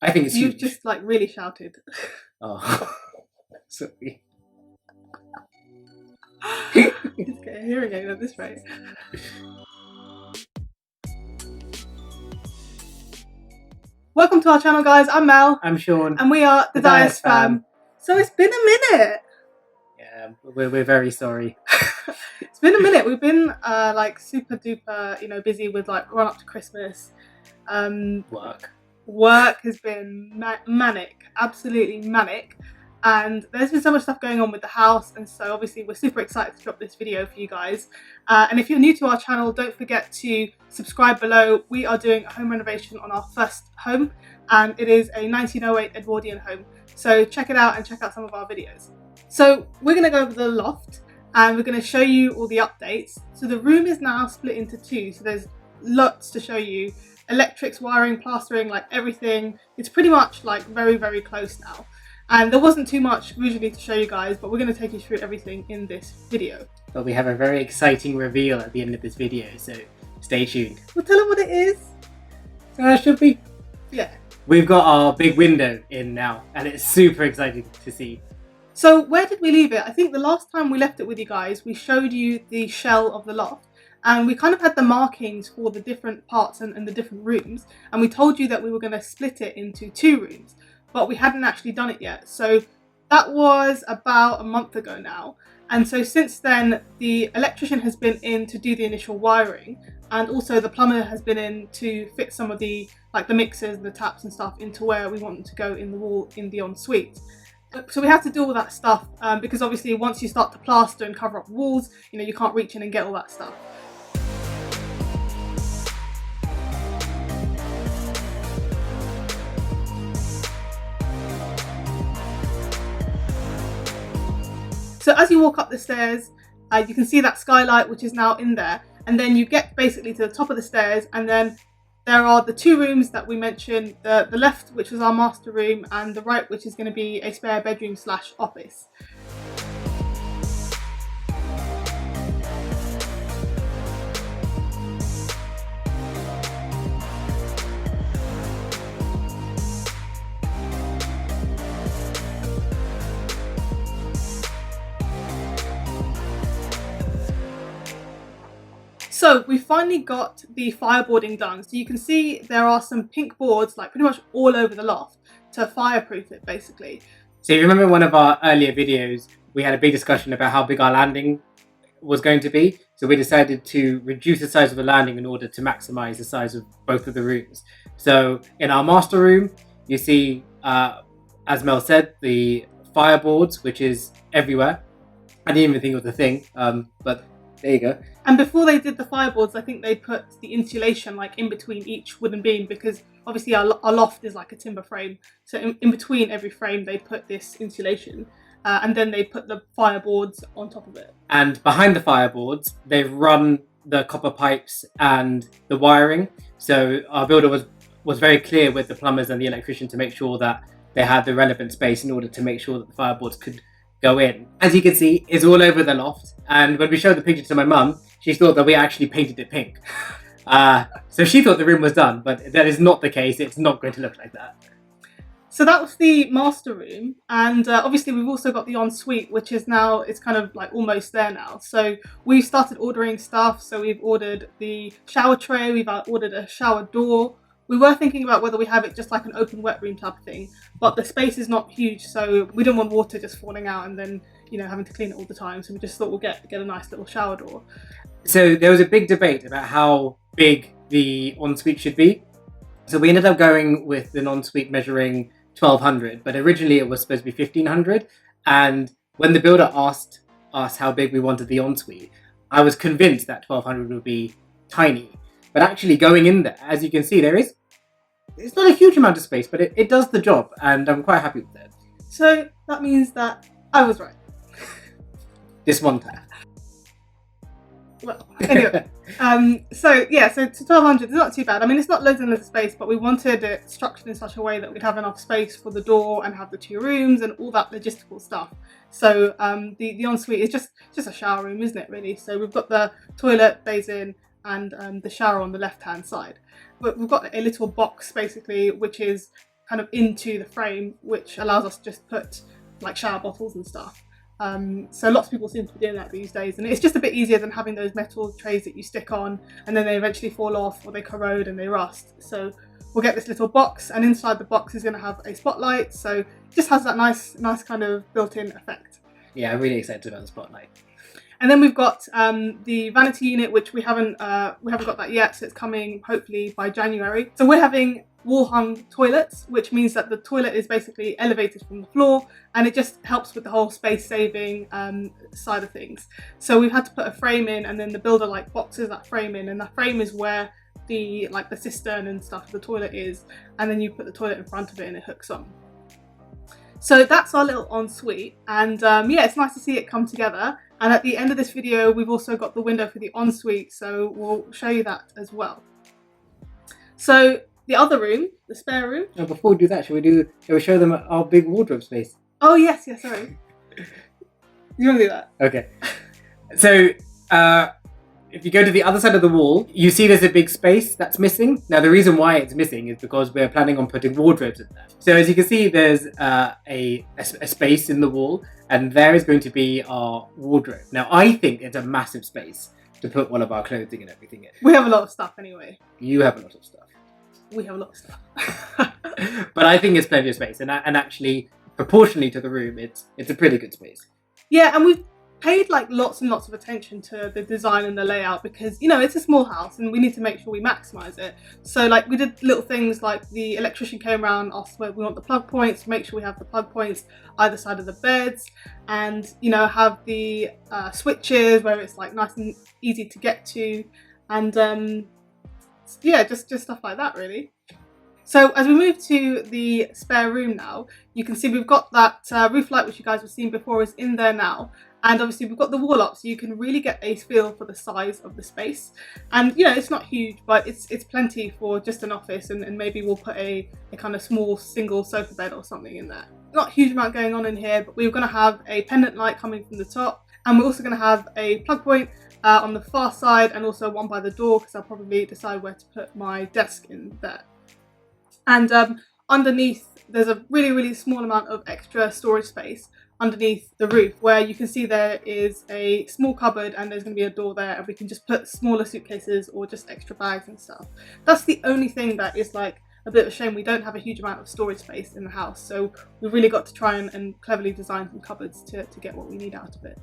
I think it's You've huge. just like really shouted. Oh, sorry. Just get a hearing aid at this rate. Welcome to our channel, guys. I'm Mel. I'm Sean. And we are the Dias Fam. So it's been a minute. Yeah, we're very sorry. It's been a minute. We've been like super duper, busy with like run up to Christmas. Work has been manic, absolutely manic. And there's been so much stuff going on with the house, and so obviously we're super excited to drop this video for you guys. And if you're new to our channel, don't forget to subscribe below. We are doing a home renovation on our first home, and it is a 1908 Edwardian home. So check it out and check out some of our videos. So we're going to go over the loft, and we're going to show you all the updates. So the room is now split into two, so there's lots to show you. Electrics, wiring, plastering, like everything. It's pretty much like very, very close now. And there wasn't too much visually to show you guys, but we're going to take you through everything in this video. But we have a very exciting reveal at the end of this video, so stay tuned. We'll tell them what it is. Should we? Yeah. We've got our big window in now, and it's super exciting to see. So where did we leave it? I think the last time we left it with you guys, we showed you the shell of the loft. And we kind of had the markings for the different parts and the different rooms. And we told you that we were going to split it into two rooms, but we hadn't actually done it yet. So that was about a month ago now. And so since then, the electrician has been in to do the initial wiring. And also the plumber has been in to fit some of the, like the mixers and the taps and stuff into where we want them to go in the wall in the ensuite. So we have to do all that stuff because obviously once you start to plaster and cover up walls, you can't reach in and get all that stuff. So as you walk up the stairs, you can see that skylight, which is now in there. And then you get basically to the top of the stairs, and then there are the two rooms that we mentioned, the left, which was our master room, and the right, which is going to be a spare bedroom / office. So we finally got the fireboarding done. So you can see there are some pink boards like pretty much all over the loft to fireproof it basically. So you remember one of our earlier videos, we had a big discussion about how big our landing was going to be. So we decided to reduce the size of the landing in order to maximize the size of both of the rooms. So in our master room, you see, as Mel said, the fireboards, which is everywhere. I didn't even think it was a thing, but there you go. And before they did the fireboards, I think they put the insulation like in between each wooden beam, because obviously our loft is like a timber frame. So in between every frame, they put this insulation. And then they put the fireboards on top of it. And behind the fireboards, they've run the copper pipes and the wiring. So our builder was very clear with the plumbers and the electrician to make sure that they had the relevant space in order to make sure that the fireboards could go in. As you can see, it's all over the loft. And when we showed the picture to my mum, she thought that we actually painted it pink. So she thought the room was done, but that is not the case. It's not going to look like that. So that was the master room, and obviously we've also got the ensuite, which is now, it's kind of like almost there now. So we've started ordering stuff. So we've ordered the shower tray, we've ordered a shower door. We were thinking about whether we have it just like an open wet room type of thing, but the space is not huge, so we don't want water just falling out and then having to clean it all the time. So we just thought we'll get a nice little shower door. So there was a big debate about how big the ensuite should be. So we ended up going with an ensuite measuring 1200, but originally it was supposed to be 1500. And when the builder asked us how big we wanted the ensuite, I was convinced that 1200 would be tiny. But actually going in there, as you can see, it's not a huge amount of space, but it does the job, and I'm quite happy with it. So that means that I was right. This one time. Well, anyway, so yeah, so to 1200 is not too bad. I mean, it's not loads and loads of space, but we wanted it structured in such a way that we'd have enough space for the door and have the two rooms and all that logistical stuff. So the ensuite is just a shower room, isn't it, really? So we've got the toilet, basin, and the shower on the left-hand side. But we've got a little box, basically, which is kind of into the frame, which allows us to just put like shower bottles and stuff. So lots of people seem to be doing that these days, and it's just a bit easier than having those metal trays that you stick on and then they eventually fall off or they corrode and they rust. So we'll get this little box, and inside the box is going to have a spotlight, so it just has that nice kind of built-in effect. Yeah, I'm really excited about the spotlight. And then we've got the vanity unit, which we haven't got that yet, so it's coming hopefully by January. So we're having wall-hung toilets, which means that the toilet is basically elevated from the floor, and it just helps with the whole space-saving side of things. So we've had to put a frame in, and then the builder like boxes that frame in, and that frame is where the cistern and stuff of the toilet is, and then you put the toilet in front of it and it hooks on. So that's our little ensuite, and yeah, it's nice to see it come together. And at the end of this video, we've also got the window for the ensuite, so we'll show you that as well. So the other room, the spare room. Now, before we do that, shall we show them our big wardrobe space? Oh yes, sorry. You want to do that? Okay. So if you go to the other side of the wall, you see there's a big space that's missing. Now the reason why it's missing is because we're planning on putting wardrobes in there. So as you can see, there's a space in the wall, and there is going to be our wardrobe. Now I think it's a massive space to put all of our clothing and everything in. We have a lot of stuff anyway. You have a lot of stuff. We have a lot of stuff. But I think it's plenty of space, and actually proportionally to the room, it's a pretty good space. Yeah, and we've paid like lots and lots of attention to the design and the layout, because you know it's a small house and we need to make sure we maximize it. So like we did little things like the electrician came around, asked where we want the plug points, make sure we have the plug points either side of the beds, and you know have the switches where it's like nice and easy to get to, and yeah, just stuff like that really. So as we move to the spare room now, you can see we've got that roof light, which you guys have seen before, is in there now. And obviously we've got the wall up, so you can really get a feel for the size of the space. And you know, it's not huge, but it's plenty for just an office, and maybe we'll put a kind of small single sofa bed or something in there. Not a huge amount going on in here, but we're going to have a pendant light coming from the top, and we're also going to have a plug point on the far side, and also one by the door, because I'll probably decide where to put my desk in there. And underneath, there's a really small amount of extra storage space underneath the roof, where you can see there is a small cupboard and there's going to be a door there, and we can just put smaller suitcases or just extra bags and stuff. That's the only thing that is like a bit of a shame. We don't have a huge amount of storage space in the house, so we've really got to try and cleverly design some cupboards to get what we need out of it.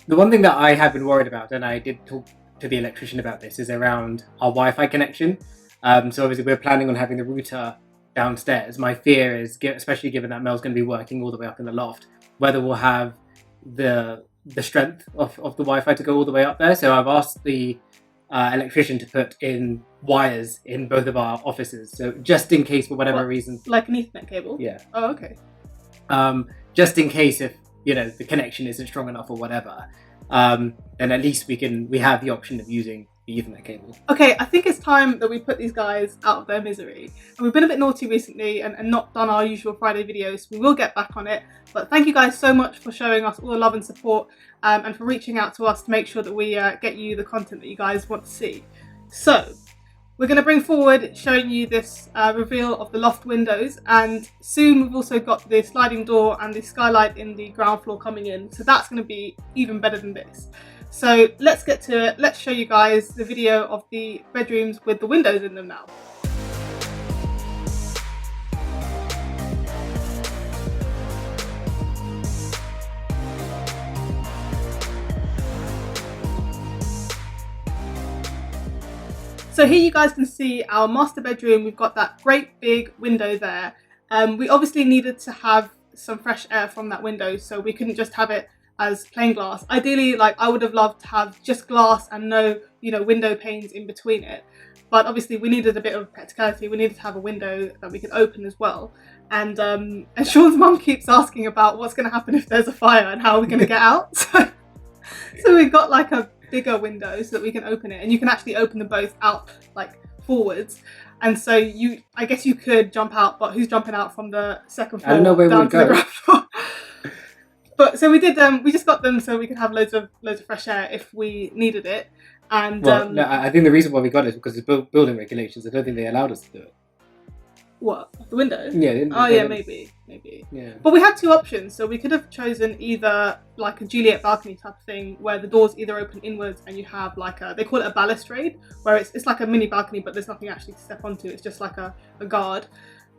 The one thing that I have been worried about, and I did talk to the electrician about this, is around our Wi-Fi connection. So obviously we're planning on having the router downstairs. My fear is, especially given that Mel's going to be working all the way up in the loft, whether we'll have the strength of the Wi-Fi to go all the way up there. So I've asked the electrician to put in wires in both of our offices. So just in case, for whatever reason. Like an Ethernet cable? Yeah. Oh, okay. Just in case if, you know, the connection isn't strong enough or whatever, then at least we have the option of using the Ethernet cable. Okay, I think it's time that we put these guys out of their misery. And we've been a bit naughty recently and not done our usual Friday videos. We will get back on it. But thank you guys so much for showing us all the love and support, and for reaching out to us to make sure that we get you the content that you guys want to see. So we're going to bring forward showing you this reveal of the loft windows, and soon we've also got the sliding door and the skylight in the ground floor coming in. So that's going to be even better than this. So let's get to it. Let's show you guys the video of the bedrooms with the windows in them now. So here you guys can see our master bedroom. We've got that great big window there. We obviously needed to have some fresh air from that window, so we couldn't just have it as plain glass. Ideally, like I would have loved to have just glass and no, you know, window panes in between it. But obviously we needed a bit of practicality. We needed to have a window that we could open as well. And Sean's mum keeps asking about what's going to happen if there's a fire and how are we going to get out. So we've got like a bigger window so that we can open it, and you can actually open them both out like forwards. And so I guess you could jump out, but who's jumping out from the second floor? I don't know where we'd go. But so we did we just got them so we could have loads of fresh air if we needed it. And well, no, I think the reason why we got it is because it's building regulations. I don't think they allowed us to do it. What? The window? Yeah. Oh yeah, maybe. Yeah. But we had two options, so we could have chosen either like a Juliet balcony type of thing, where the doors either open inwards and you have like they call it a balustrade, where it's like a mini balcony, but there's nothing actually to step onto. It's just like a guard.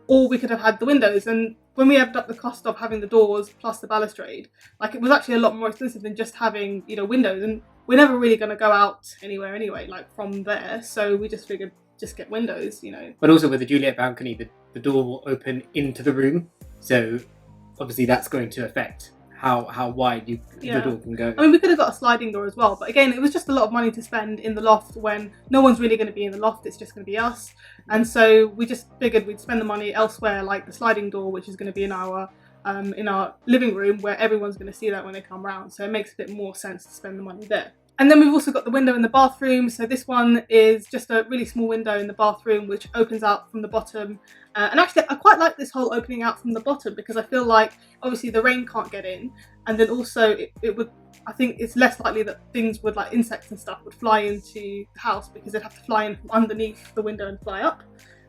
Or we could have had the windows, and when we added up the cost of having the doors plus the balustrade, like it was actually a lot more expensive than just having, you know, windows. And we're never really going to go out anywhere anyway, like from there. So we just figured just get windows, you know. But also with the Juliet balcony, the door will open into the room, so obviously that's going to affect how wide the door can go. I mean, we could have got a sliding door as well, but again, it was just a lot of money to spend in the loft when no one's really going to be in the loft. It's just going to be us, and so we just figured we'd spend the money elsewhere, like the sliding door, which is going to be in our living room, where everyone's going to see that when they come round. So it makes a bit more sense to spend the money there. And then we've also got the window in the bathroom. So this one is just a really small window in the bathroom, which opens out from the bottom. And actually, I quite like this whole opening out from the bottom, because I feel like obviously the rain can't get in. And then also it would, I think it's less likely that things would, like insects and stuff, would fly into the house, because they'd have to fly in from underneath the window and fly up.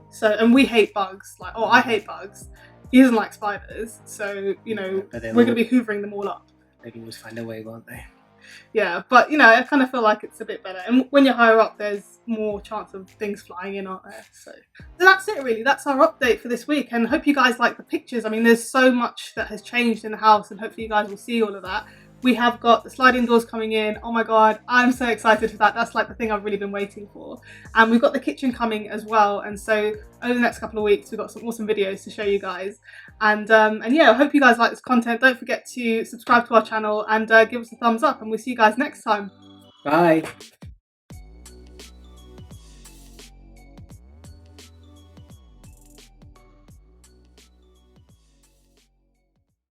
So, and we hate bugs. Like, oh, I hate bugs. He doesn't like spiders. So, you know, we're going to be hoovering them all up. They can always find a way, won't they? Yeah, but you know, I kind of feel like it's a bit better. And when you're higher up, there's more chance of things flying in, aren't there? So that's it really. That's our update for this week. And hope you guys like the pictures. I mean, there's so much that has changed in the house, and hopefully you guys will see all of that. We have got the sliding doors coming in. Oh my God, I'm so excited for that. That's like the thing I've really been waiting for. And we've got the kitchen coming as well. And so over the next couple of weeks, we've got some awesome videos to show you guys. And yeah, I hope you guys like this content. Don't forget to subscribe to our channel and give us a thumbs up. And we'll see you guys next time. Bye.